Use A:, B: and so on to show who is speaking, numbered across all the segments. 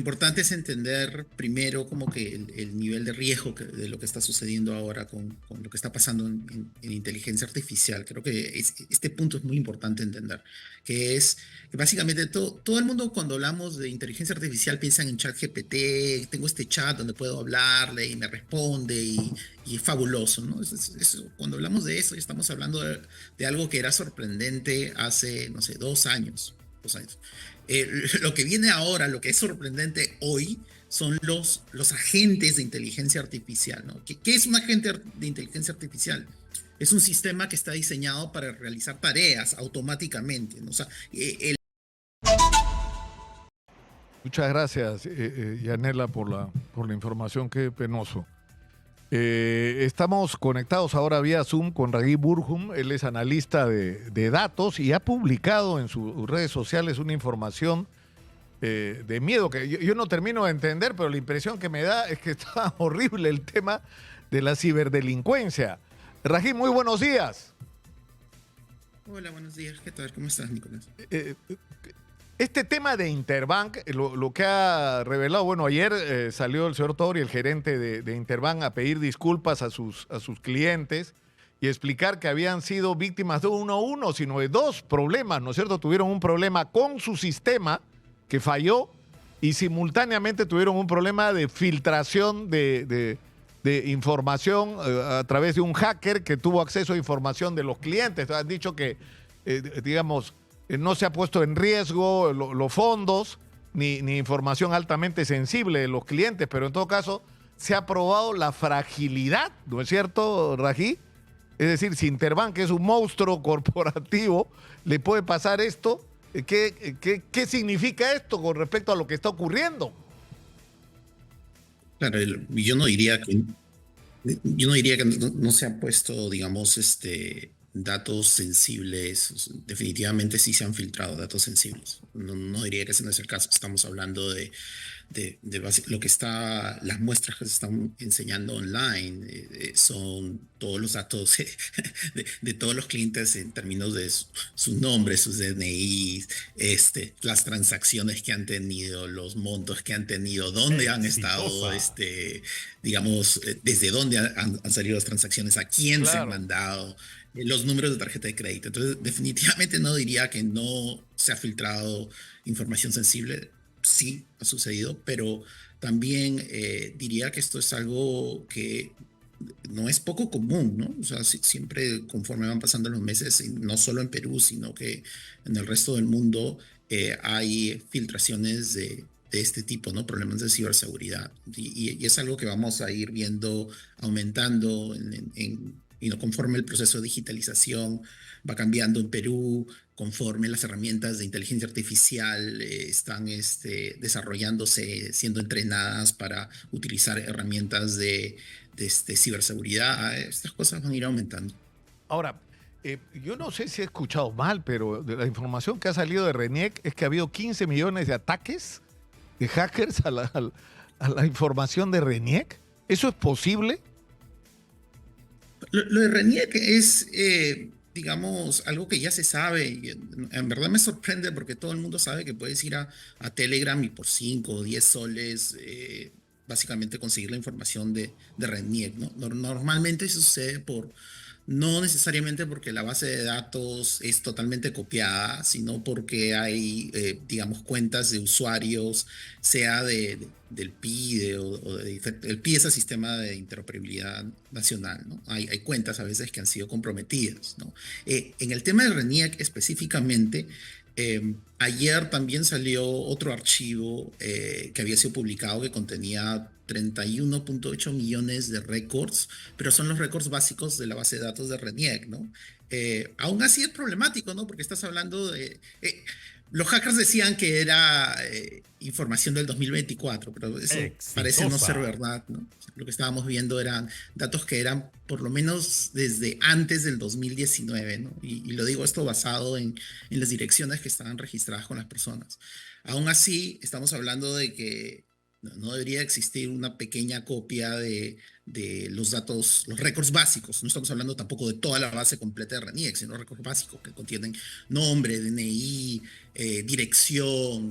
A: importante es entender primero como que el nivel de riesgo de lo que está sucediendo ahora con lo que está pasando en inteligencia artificial. Creo que este punto es muy importante entender, que es que básicamente todo el mundo cuando hablamos de inteligencia artificial piensan en ChatGPT, tengo este chat donde puedo hablarle y me responde y es fabuloso, ¿no? Cuando hablamos de eso, estamos hablando de algo que era sorprendente hace, no sé, 2 años. 2 años. Lo que viene ahora, lo que es sorprendente hoy, son los agentes de inteligencia artificial, ¿no? ¿Qué es un agente de inteligencia artificial? Es un sistema que está diseñado para realizar tareas automáticamente, ¿no? O sea,
B: Muchas gracias, Yanela, por la información. Qué penoso. Estamos conectados ahora vía Zoom con Raghib Burhum. Él es analista de datos y ha publicado en sus redes sociales una información de miedo que yo no termino de entender, pero la impresión que me da es que está horrible el tema de la ciberdelincuencia. Raghib, muy buenos días.
A: hola, buenos días. ¿Qué tal? ¿Cómo estás, Nicolás?
B: Este tema de Interbank, lo que ha revelado, bueno, ayer salió el señor Tori, el gerente de Interbank, a pedir disculpas a sus clientes y explicar que habían sido víctimas de uno, sino de dos problemas, ¿no es cierto? Tuvieron un problema con su sistema que falló y simultáneamente tuvieron un problema de filtración de información a través de un hacker que tuvo acceso a información de los clientes. Han dicho que, digamos, no se ha puesto en riesgo los fondos ni información altamente sensible de los clientes, pero en todo caso se ha probado la fragilidad, ¿no es cierto, Raghib? Es decir, si Interbank, que es un monstruo corporativo, le puede pasar esto, ¿qué significa esto con respecto a lo que está ocurriendo?
A: Claro, yo no diría que no se han puesto, digamos, datos sensibles. Definitivamente sí se han filtrado datos sensibles. No diría que ese no es el caso. Estamos hablando lo que está, las muestras que se están enseñando online, son todos los datos de todos los clientes en términos de sus nombres, sus DNIs, las transacciones que han tenido, los montos que han tenido, dónde han estado,
C: Exitosa.
A: digamos, desde dónde han salido las transacciones, a quién se han
B: Claro.
A: mandado, los números de tarjeta de crédito. Entonces, definitivamente no diría que no se ha filtrado información sensible. Sí, ha sucedido, pero también diría que esto es algo que no es poco común, ¿no? O sea, siempre conforme van pasando los meses, y no solo en Perú, sino que en el resto del mundo hay filtraciones de este tipo, ¿no? Problemas de ciberseguridad. Y es algo que vamos a ir viendo aumentando y no conforme el proceso de digitalización va cambiando en Perú, conforme las herramientas de inteligencia artificial están desarrollándose, siendo entrenadas para utilizar herramientas de ciberseguridad, estas cosas van a ir aumentando.
B: Ahora, yo no sé si he escuchado mal, pero de la información que ha salido de RENIEC es que ha habido 15 millones de ataques de hackers a la información de RENIEC. ¿Eso es posible?
A: Lo de RENIEC es, digamos, algo que ya se sabe. Y en verdad me sorprende porque todo el mundo sabe que puedes ir a Telegram y por 5 o 10 soles, básicamente conseguir la información de RENIEC, ¿no? Normalmente eso sucede no necesariamente porque la base de datos es totalmente copiada, sino porque hay, digamos, cuentas de usuarios, sea del PIDE el PIDE es el sistema de interoperabilidad nacional, ¿no? Hay cuentas a veces que han sido comprometidas, ¿no? En el tema de RENIEC específicamente, ayer también salió otro archivo que había sido publicado que contenía 31.8 millones de récords, pero son los récords básicos de la base de datos de RENIEC, ¿no? Aún así es problemático, ¿no? Porque estás hablando de... los hackers decían que era información del 2024, pero eso parece no ser
C: Exitosa.
A: verdad, ¿no? Lo que estábamos viendo eran datos que eran por lo menos desde antes del 2019, ¿no? Y lo digo esto basado en las direcciones que estaban registradas con las personas. Aún así, estamos hablando de que No debería existir una pequeña copia de los datos, los récords básicos. No estamos hablando tampoco de toda la base completa de RENIEC, sino récords básicos que contienen nombre, DNI, dirección,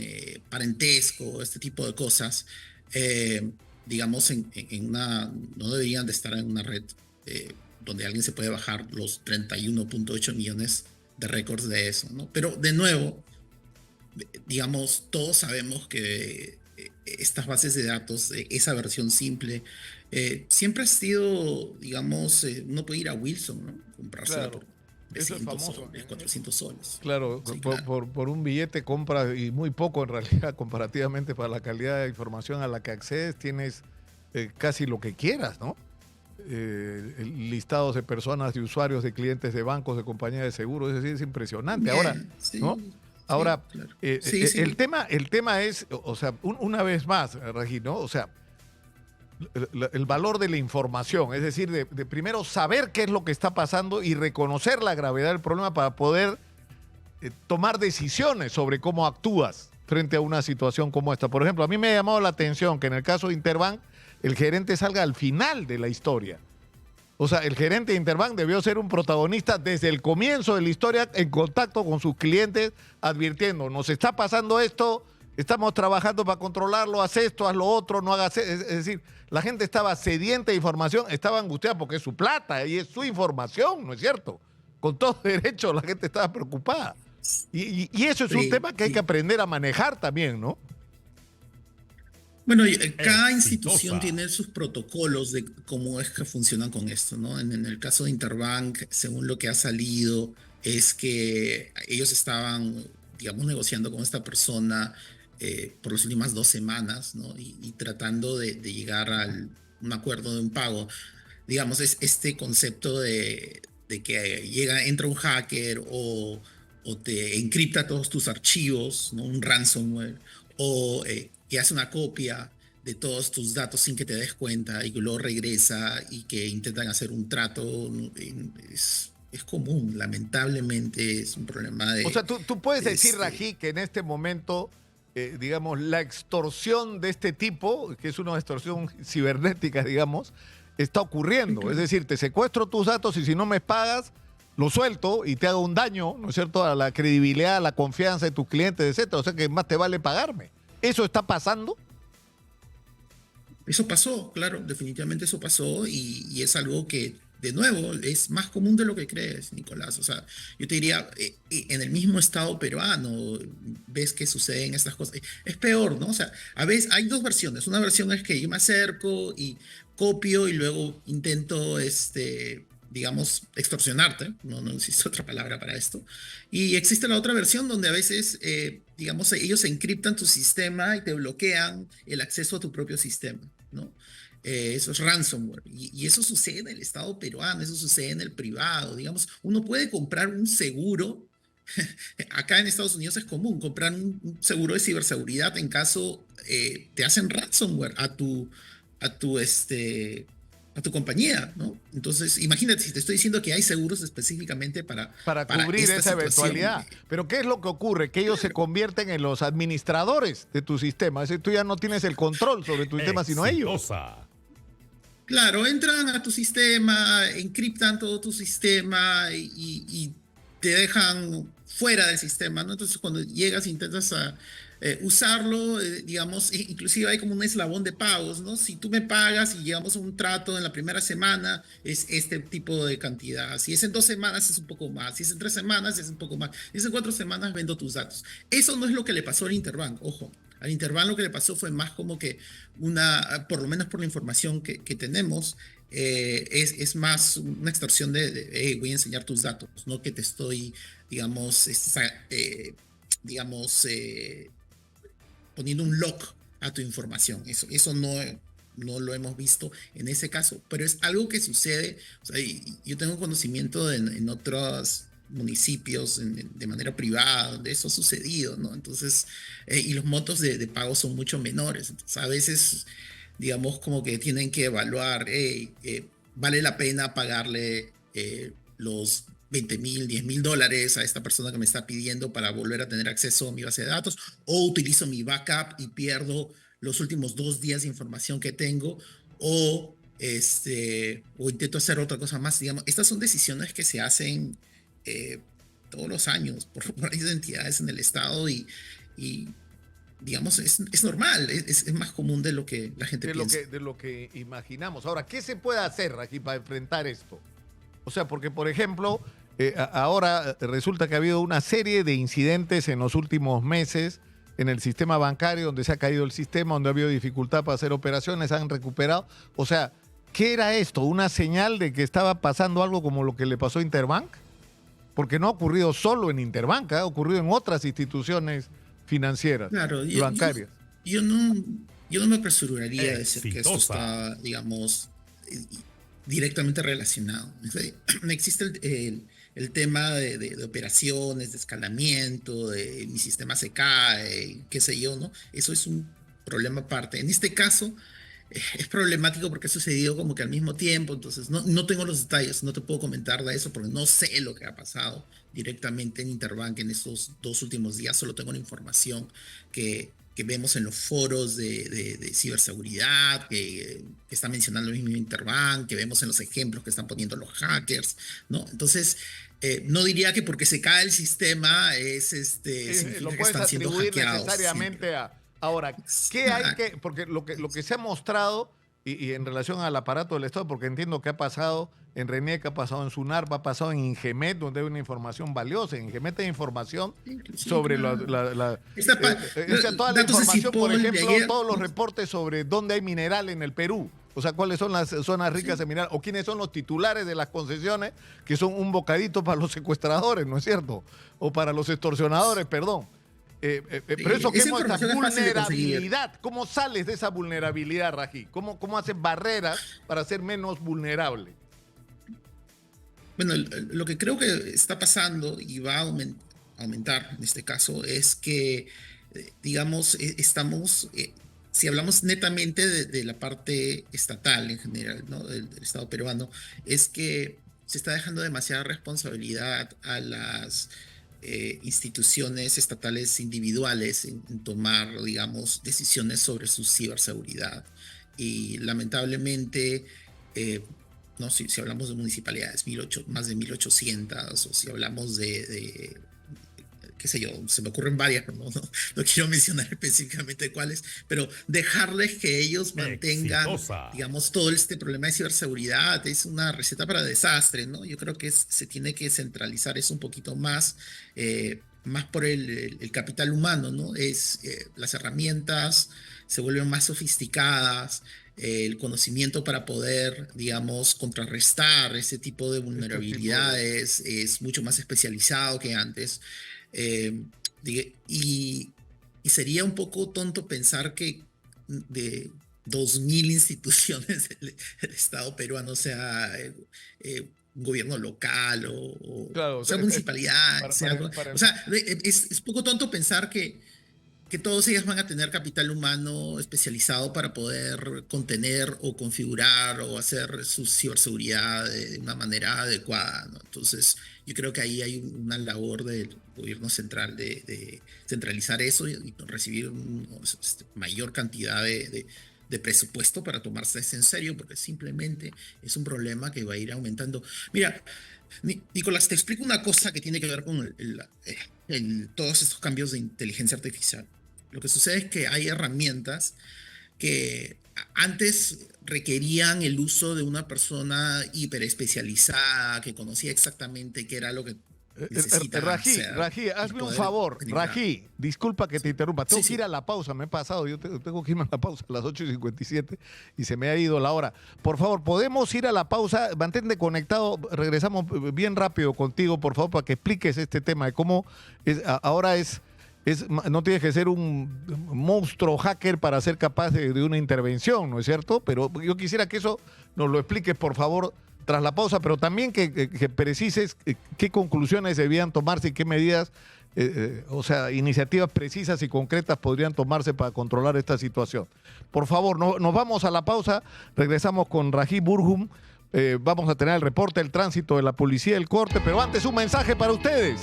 A: parentesco, este tipo de cosas. Eh, digamos, no deberían de estar en una red donde alguien se puede bajar los 31.8 millones de récords de eso, ¿no? Pero de nuevo, digamos, todos sabemos que estas bases de datos, esa versión simple, siempre ha sido, digamos, uno puede ir a Wilson, ¿no? Comprársela por
B: Claro, eso es
A: 300
B: famoso.
A: soles, 400 soles.
B: Claro,
A: Sí, claro.
B: por un billete compras, y muy poco en realidad, comparativamente para la calidad de información a la que accedes, tienes casi lo que quieras, ¿no? Listados de personas, de usuarios, de clientes de bancos, de compañías de seguros, es decir, es impresionante. Ahora,
A: Bien,
B: ¿no?
A: sí, sí,
B: Ahora,
A: claro. Sí,
B: el
A: sí.
B: tema es, o sea, una vez más, Rají, ¿no? O sea, el valor de la información, es decir, de primero saber qué es lo que está pasando y reconocer la gravedad del problema para poder tomar decisiones sobre cómo actúas frente a una situación como esta. Por ejemplo, a mí me ha llamado la atención que en el caso de Interbank, el gerente salga al final de la historia. O sea, el gerente de Interbank debió ser un protagonista desde el comienzo de la historia en contacto con sus clientes, advirtiendo, nos está pasando esto, estamos trabajando para controlarlo, haz esto, haz lo otro, no hagas eso. Es decir, la gente estaba sedienta de información, estaba angustiada porque es su plata y es su información, ¿no es cierto? Con todo derecho la gente estaba preocupada. Y eso es un
A: Sí,
B: tema que hay que
A: sí.
B: aprender a manejar también, ¿no?
A: Bueno, y, cada institución
C: Exitosa.
A: tiene sus protocolos de cómo es que funcionan con esto, ¿no? En el caso de Interbank, según lo que ha salido, es que ellos estaban, digamos, negociando con esta persona por las últimas 2 semanas, ¿no? Y tratando de llegar a un acuerdo de un pago. Digamos, es este concepto de que entra un hacker o te encripta todos tus archivos, ¿no? Un ransomware, o que hace una copia de todos tus datos sin que te des cuenta y que luego regresa y que intentan hacer un trato, ¿no? Es común, lamentablemente es un problema
B: O sea, tú puedes
A: de
B: decir, Rají, que en este momento, digamos, la extorsión de este tipo, que es una extorsión cibernética, digamos, está
A: sí,
B: ocurriendo. Es
A: claro.
B: decir, te secuestro tus datos y si no me pagas, lo suelto y te hago un daño, ¿no es cierto?, a la credibilidad, a la confianza de tus clientes, etcétera. O sea, que más te vale pagarme. ¿Eso está pasando?
A: Eso pasó, claro, definitivamente eso pasó y es algo que, de nuevo, es más común de lo que crees, Nicolás. O sea, yo te diría, en el mismo estado peruano, ves que suceden estas cosas. Es peor, ¿no? O sea, a veces hay dos versiones. Una versión es que yo me acerco y copio y luego intento, digamos, extorsionarte. No existe otra palabra para esto. Y existe la otra versión donde a veces, digamos, ellos encriptan tu sistema y te bloquean el acceso a tu propio sistema, ¿no? Eso es ransomware. Y eso sucede en el Estado peruano, eso sucede en el privado. Digamos, uno puede comprar un seguro. Acá en Estados Unidos es común comprar un seguro de ciberseguridad en caso te hacen ransomware a tu compañía, ¿no? Entonces, imagínate si te estoy diciendo que hay seguros específicamente
B: Para
A: para
B: cubrir
A: esta
B: esa
A: situación.
B: eventualidad. Pero ¿qué es lo que ocurre? Que ellos se convierten en los administradores de tu sistema. Es decir, tú ya no tienes el control sobre tu sistema, sino ellos.
C: Exitosa.
A: Claro, entran a tu sistema, encriptan todo tu sistema y te dejan fuera del sistema, ¿no? Entonces, cuando llegas e intentas usarlo, digamos, inclusive hay como un eslabón de pagos, ¿no? Si tú me pagas y llegamos a un trato en la primera semana, es este tipo de cantidad. Si es en 2 semanas, es un poco más. Si es en 3 semanas, es un poco más. Si es en 4 semanas, vendo tus datos. Eso no es lo que le pasó al Interbank, ojo. Al Interbank lo que le pasó fue más como que por lo menos por la información que tenemos, es más una extorsión hey, voy a enseñar tus datos, no que te estoy, digamos, digamos, poniendo un lock a tu información. Eso no lo hemos visto en ese caso, pero es algo que sucede. O sea, yo tengo conocimiento en otros municipios de manera privada donde eso ha sucedido, ¿no? Entonces, y los montos de pago son mucho menores. Entonces, a veces, digamos, como que tienen que evaluar, hey, vale la pena pagarle los 20,000, $10,000 a esta persona que me está pidiendo para volver a tener acceso a mi base de datos, o utilizo mi backup y pierdo los últimos 2 días de información que tengo, o, o intento hacer otra cosa más. Digamos, estas son decisiones que se hacen eh, todos los años por varias entidades en el Estado y digamos, es normal, es más común de lo que la gente piensa.
B: De lo que imaginamos. Ahora, ¿qué se puede hacer aquí para enfrentar esto? O sea, porque, por ejemplo, ahora resulta que ha habido una serie de incidentes en los últimos meses en el sistema bancario, donde se ha caído el sistema, donde ha habido dificultad para hacer operaciones, han recuperado. O sea, ¿qué era esto? ¿Una señal de que estaba pasando algo como lo que le pasó a Interbank? Porque no ha ocurrido solo en Interbank, ha ocurrido en otras instituciones financieras,
A: Claro,
B: bancarias.
A: yo no me apresuraría a decir que esto está, digamos, directamente relacionado. Existe el tema de operaciones, de escalamiento, de mi sistema se cae, qué sé yo, ¿no? Eso es un problema aparte. En este caso, es problemático porque ha sucedido como que al mismo tiempo, entonces no tengo los detalles, no te puedo comentar de eso porque no sé lo que ha pasado directamente en Interbank en estos 2 últimos días, solo tengo la información que vemos en los foros de ciberseguridad, que está mencionando el mismo Interbank, que vemos en los ejemplos que están poniendo los hackers, ¿no? Entonces, no diría que porque se cae el sistema significa
B: lo
A: que
B: puedes
A: están siendo
B: atribuir
A: hackeados.
B: necesariamente a... Ahora, ¿qué hay que...? Porque lo que se ha mostrado, y en relación al aparato del Estado, porque entiendo que ha pasado en RENIEC, ha pasado en SUNARP, ha pasado en Ingemet, donde hay una información valiosa. En Ingemet hay información sobre toda la información, por ejemplo, todos los reportes sobre dónde hay mineral en el Perú. O sea, cuáles son las zonas ricas de mineral, o quiénes son los titulares de las concesiones, que son un bocadito para los secuestradores, ¿no es cierto? O para los extorsionadores, perdón. Pero eso, ¿qué es esta vulnerabilidad? ¿Cómo sales de esa vulnerabilidad, Rají? ¿Cómo haces barreras para ser menos vulnerable?
A: Bueno, lo que creo que está pasando y va a aumentar en este caso es que, digamos, estamos, si hablamos netamente de la parte estatal en general, ¿no? Del Estado peruano, es que se está dejando demasiada responsabilidad a las instituciones estatales individuales en tomar, digamos, decisiones sobre su ciberseguridad. Y lamentablemente, no, si hablamos de municipalidades, más de 1.800, o si hablamos qué sé yo, se me ocurren varias, pero no quiero mencionar específicamente cuáles, pero dejarles que ellos mantengan, digamos, todo este problema de ciberseguridad es una receta para desastre, ¿no? Yo creo que se tiene que centralizar eso un poquito más, más por el capital humano, ¿no? Las herramientas se vuelven más sofisticadas, el conocimiento para poder, digamos, contrarrestar ese tipo de vulnerabilidades es mucho más especializado que antes. Y sería un poco tonto pensar que de 2.000 instituciones del Estado peruano sea un gobierno local
B: Claro,
A: o sea municipalidad. O sea, es poco tonto pensar que todos ellos van a tener capital humano especializado para poder contener o configurar o hacer su ciberseguridad de una manera adecuada, ¿no? Entonces, yo creo que ahí hay una labor del gobierno central de centralizar eso y recibir mayor cantidad de presupuesto para tomarse eso en serio, porque simplemente es un problema que va a ir aumentando. Mira, Nicolás, te explico una cosa que tiene que ver con todos estos cambios de inteligencia artificial. Lo que sucede es que hay herramientas que antes requerían el uso de una persona hiperespecializada que conocía exactamente qué era lo que necesitaba hacer.
B: Rají, hazme un favor. Rají, disculpa que te interrumpa. Tengo que ir a la pausa, me he pasado. Yo tengo que irme a la pausa a las 8:57 y se me ha ido la hora. Por favor, ¿podemos ir a la pausa? Mantente conectado. Regresamos bien rápido contigo, por favor, para que expliques este tema de cómo ahora no tienes que ser un monstruo hacker para ser capaz de una intervención, ¿no es cierto? Pero yo quisiera que eso nos lo expliques, por favor, tras la pausa, pero también que precises qué conclusiones debían tomarse y qué medidas, o sea, iniciativas precisas y concretas podrían tomarse para controlar esta situación. Por favor, nos vamos a la pausa, regresamos con Rají Burgum, vamos a tener el reporte, el tránsito de la policía, el corte, pero antes un mensaje para ustedes.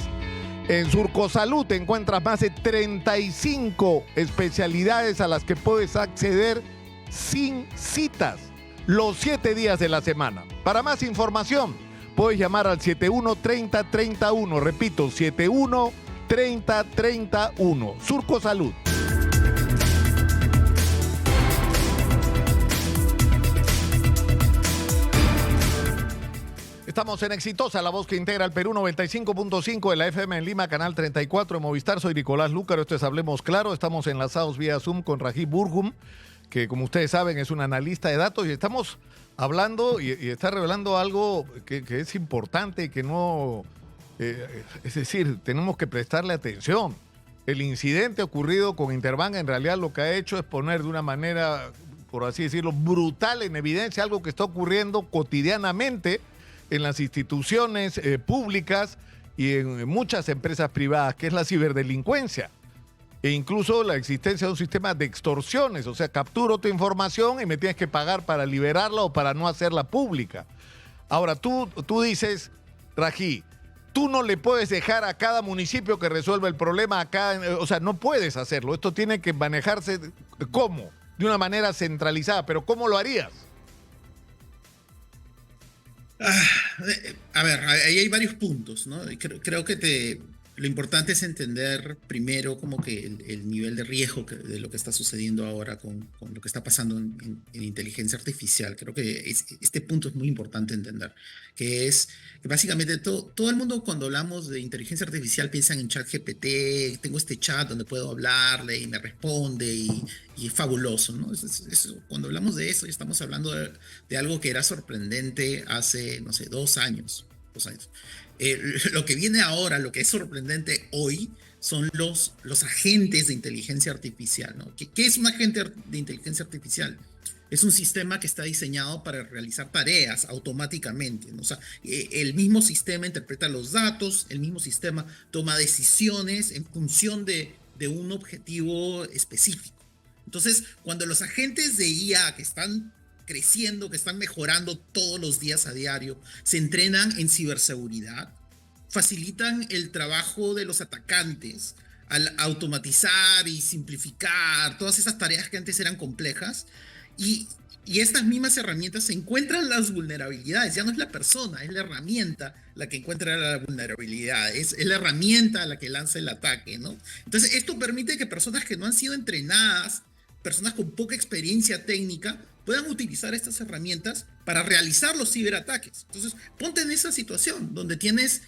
B: En Surcosalud te encuentras más de 35 especialidades a las que puedes acceder sin citas los 7 días de la semana. Para más información, puedes llamar al 713031. Repito, 713031. Surcosalud. Estamos en Exitosa, la voz que integra el Perú, 95.5 de la FM en Lima, canal 34 de Movistar. Soy Nicolás Lúcaro, esto es Hablemos Claro. Estamos enlazados vía Zoom con Rajiv Burgum, que como ustedes saben es un analista de datos, y estamos hablando y está revelando algo que es importante y que no... es decir, tenemos que prestarle atención. El incidente ocurrido con Interbank en realidad lo que ha hecho es poner de una manera, por así decirlo, brutal en evidencia algo que está ocurriendo cotidianamente en las instituciones públicas y en muchas empresas privadas, que es la ciberdelincuencia. E incluso la existencia de un sistema de extorsiones, o sea, capturo tu información y me tienes que pagar para liberarla o para no hacerla pública. Ahora, tú dices, Rají, tú no le puedes dejar a cada municipio que resuelva el problema, o sea, no puedes hacerlo. Esto tiene que manejarse, ¿cómo? De una manera centralizada, pero ¿cómo lo harías?
A: A ver, ahí hay varios puntos, ¿no? Creo que lo importante es entender primero como que el nivel de riesgo de lo que está sucediendo ahora con lo que está pasando en inteligencia artificial. Creo que este punto es muy importante entender, que es que básicamente todo el mundo cuando hablamos de inteligencia artificial piensan en ChatGPT, tengo este chat donde puedo hablarle y me responde y es fabuloso, ¿no? Cuando hablamos de eso, estamos hablando de algo que era sorprendente hace, no sé, 2 años. Lo que viene ahora, lo que es sorprendente hoy, son los agentes de inteligencia artificial, ¿no? ¿Qué es un agente de inteligencia artificial? Es un sistema que está diseñado para realizar tareas automáticamente, ¿no? O sea, el mismo sistema interpreta los datos, el mismo sistema toma decisiones en función de un objetivo específico. Entonces, cuando los agentes de IA que están creciendo, que están mejorando todos los días a diario, se entrenan en ciberseguridad, facilitan el trabajo de los atacantes al automatizar y simplificar todas esas tareas que antes eran complejas, y estas mismas herramientas se encuentran las vulnerabilidades. Ya no es la persona, es la herramienta la que encuentra la vulnerabilidad, es la herramienta la que lanza el ataque, ¿no? Entonces, esto permite que personas que no han sido entrenadas, personas con poca experiencia técnica, puedan utilizar estas herramientas para realizar los ciberataques. Entonces, ponte en esa situación donde tienes,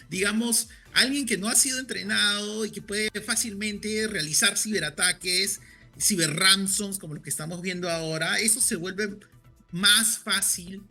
A: digamos, alguien que no ha sido entrenado y que puede fácilmente realizar ciberataques, ciberransoms, como lo que estamos viendo ahora. Eso se vuelve más fácil,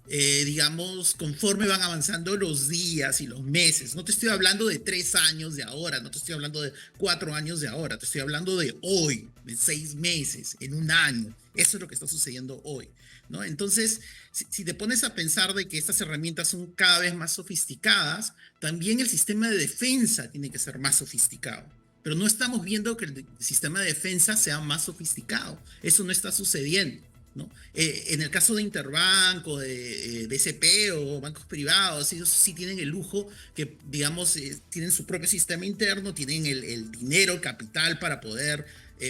A: digamos, conforme van avanzando los días y los meses. No te estoy hablando de 3 años de ahora, no te estoy hablando de 4 años de ahora, te estoy hablando de hoy, de 6 meses, en un año. Eso es lo que está sucediendo hoy, ¿no? Entonces, si te pones a pensar de que estas herramientas son cada vez más sofisticadas, también el sistema de defensa tiene que ser más sofisticado. Pero no estamos viendo que el sistema de defensa sea más sofisticado. Eso no está sucediendo, ¿no? En el caso de Interbank o de BCP o bancos privados, ellos sí tienen el lujo que, digamos, tienen su propio sistema interno, tienen el dinero, el capital para poder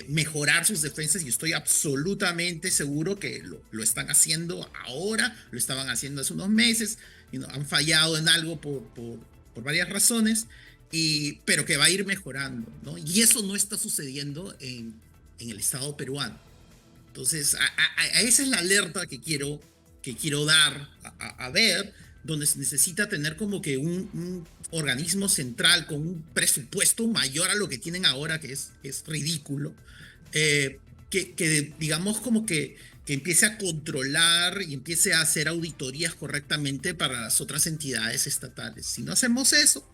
A: mejorar sus defensas, y estoy absolutamente seguro que lo están haciendo ahora, lo estaban haciendo hace unos meses, han fallado en algo por varias razones, pero que va a ir mejorando, ¿no? Y eso no está sucediendo en el Estado peruano. Entonces, esa es la alerta que quiero dar a ver, donde se necesita tener como que un organismo central con un presupuesto mayor a lo que tienen ahora, que es ridículo, que digamos como que empiece a controlar y empiece a hacer auditorías correctamente para las otras entidades estatales. Si no hacemos eso,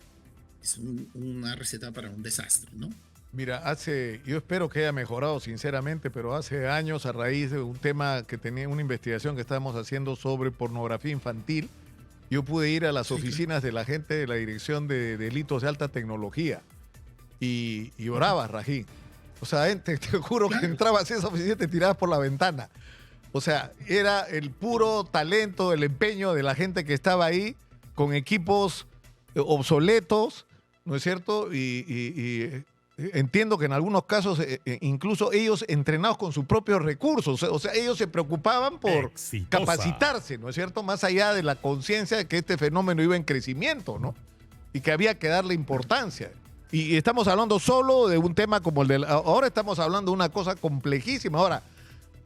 A: es una receta para un desastre, ¿no?
B: Mira, yo espero que haya mejorado sinceramente, pero hace años, a raíz de un tema que tenía, una investigación que estábamos haciendo sobre pornografía infantil, yo pude ir a las oficinas de la gente de la Dirección de Delitos de Alta Tecnología y oraba, Rají. O sea, te juro que entrabas a esa oficina y te tirabas por la ventana. O sea, era el puro talento, el empeño de la gente que estaba ahí con equipos obsoletos, ¿no es cierto? Entiendo que en algunos casos incluso ellos entrenados con sus propios recursos, o sea, ellos se preocupaban por capacitarse, ¿no es cierto? Más allá de la conciencia de que este fenómeno iba en crecimiento, ¿no? Y que había que darle importancia. Y estamos hablando solo de un tema como el del... Ahora estamos hablando de una cosa complejísima. Ahora,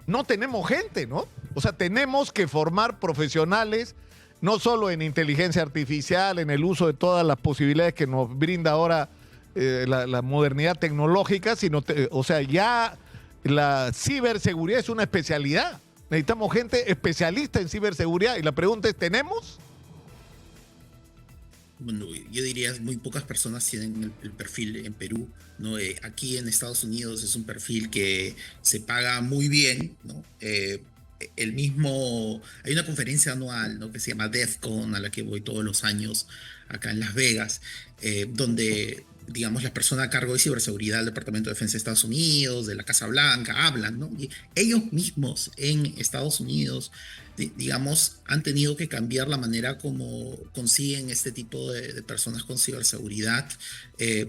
B: no tenemos gente, ¿no? O sea, tenemos que formar profesionales, no solo en inteligencia artificial, en el uso de todas las posibilidades que nos brinda ahora la modernidad tecnológica, sino, o sea, ya la ciberseguridad es una especialidad. Necesitamos gente especialista en ciberseguridad. Y la pregunta es, ¿tenemos?
A: Bueno, yo diría muy pocas personas tienen el perfil en Perú, ¿no? Aquí en Estados Unidos es un perfil que se paga muy bien, ¿no? Hay una conferencia anual, ¿no? Que se llama DEFCON, a la que voy todos los años acá en Las Vegas, donde, digamos, las personas a cargo de ciberseguridad del Departamento de Defensa de Estados Unidos, de la Casa Blanca, hablan, ¿no? Y ellos mismos en Estados Unidos, digamos, han tenido que cambiar la manera como consiguen este tipo de personas con ciberseguridad,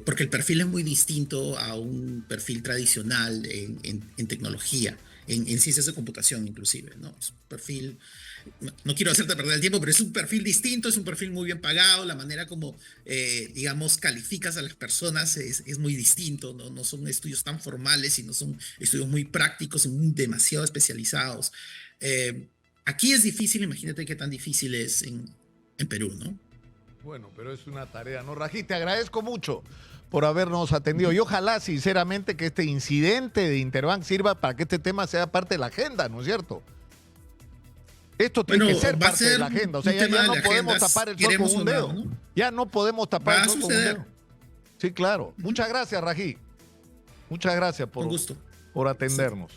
A: porque el perfil es muy distinto a un perfil tradicional en tecnología. En ciencias de computación inclusive, ¿no? Es un perfil, no quiero hacerte perder el tiempo, pero es un perfil distinto, es un perfil muy bien pagado, la manera como, digamos, calificas a las personas es muy distinto, ¿no? No son estudios tan formales, sino son estudios muy prácticos y demasiado especializados. Aquí es difícil, imagínate qué tan difícil es en Perú, ¿no?
B: Bueno, pero es una tarea, ¿no? Rají, te agradezco mucho por habernos atendido. Y ojalá, sinceramente, que este incidente de Interbank sirva para que este tema sea parte de la agenda, ¿no es cierto? Esto tiene que ser parte de la agenda. O sea, ya no podemos tapar el sol con un dedo. ¿No? Ya no podemos tapar el sol con un dedo. Sí, claro. Muchas gracias, Rají. Muchas gracias por atendernos.